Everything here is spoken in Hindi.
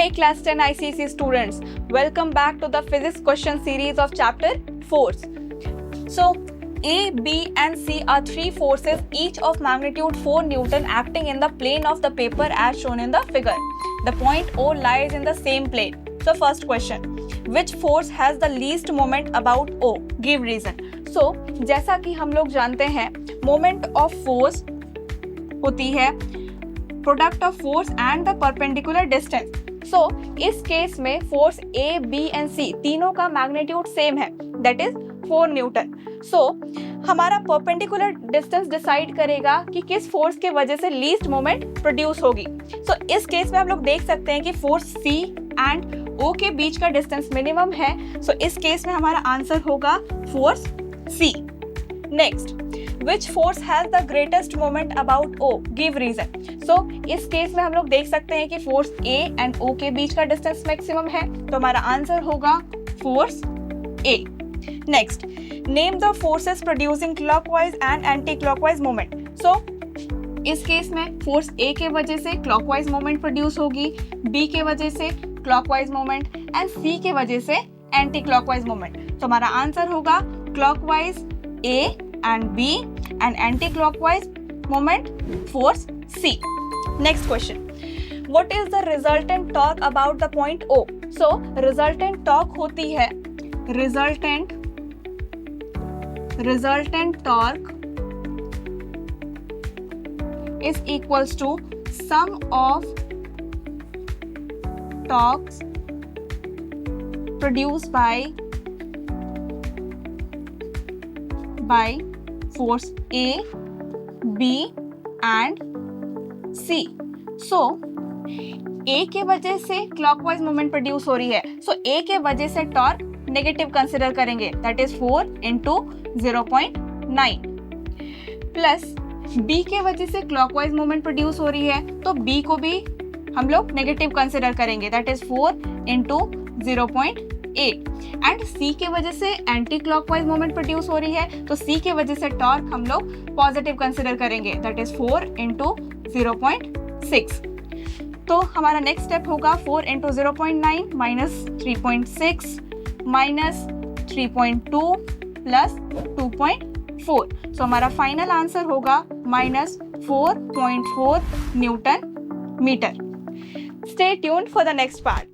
Hey class 10 ICSE students, welcome back to the physics question series of chapter 4. So A, B and C are three forces each of magnitude 4 Newton acting in the plane of the paper as shown in the figure. The point O lies in the same plane. So first question, which force has the least moment about O? Give reason. So जैसा कि हम लोग जानते हैं moment of force होती है product of force and the perpendicular distance. So, इस केस में force A, B and C तीनों का मैग्नीट्यूड सेम है, दैट इज 4 न्यूटन. सो हमारा परपेंडिकुलर डिस्टेंस डिसाइड करेगा कि किस फोर्स के वजह से लीस्ट मोमेंट प्रोड्यूस होगी. सो इस केस में हम लोग देख सकते हैं कि फोर्स C एंड O के बीच का डिस्टेंस मिनिमम है. सो इस केस में हमारा आंसर होगा force C. Next, Which force has the greatest moment about O? Give reason. So इस केस में हम लोग देख सकते हैं कि फोर्स A एंड O के बीच का डिस्टेंस मैक्सिमम है, तो हमारा आंसर होगा force A. Next, name the forces producing clockwise and anti clockwise moment. So इस केस में फोर्स A के वजह से क्लॉकवाइज मोमेंट प्रोड्यूस होगी, B के वजह से क्लॉकवाइज मोमेंट एंड C के वजह से एंटी क्लॉकवाइज मोमेंट. तो हमारा आंसर होगा clockwise A and B and anti-clockwise moment force C. Next question. What is the resultant torque about the point O? So resultant torque होती है resultant torque is equals to sum of torques produced by force A, B and C. So A के वजह से क्लॉकवाइज मोमेंट प्रोड्यूस हो रही है, सो A के वजह से टॉर्क नेगेटिव कंसिडर करेंगे, that is 4 into 0.9 plus B के वजह से क्लॉकवाइज मोमेंट प्रोड्यूस हो रही है, तो B को भी हम लोग नेगेटिव कंसिडर करेंगे, that is 4 into 0.8 and C के वजह से एंटी क्लॉकवाइज मोमेंट प्रोड्यूस हो रही है, तो C के वजह से टॉर्क हम लोग पॉजिटिव कंसिडर करेंगे, दैट इज 4 into 0.6. तो हमारा नेक्स्ट स्टेप होगा 4 into 0.9 minus 3.6 minus 3.2 plus 2.4. सो हमारा फाइनल आंसर होगा -4.4 newton metre. Stay tuned for the next part.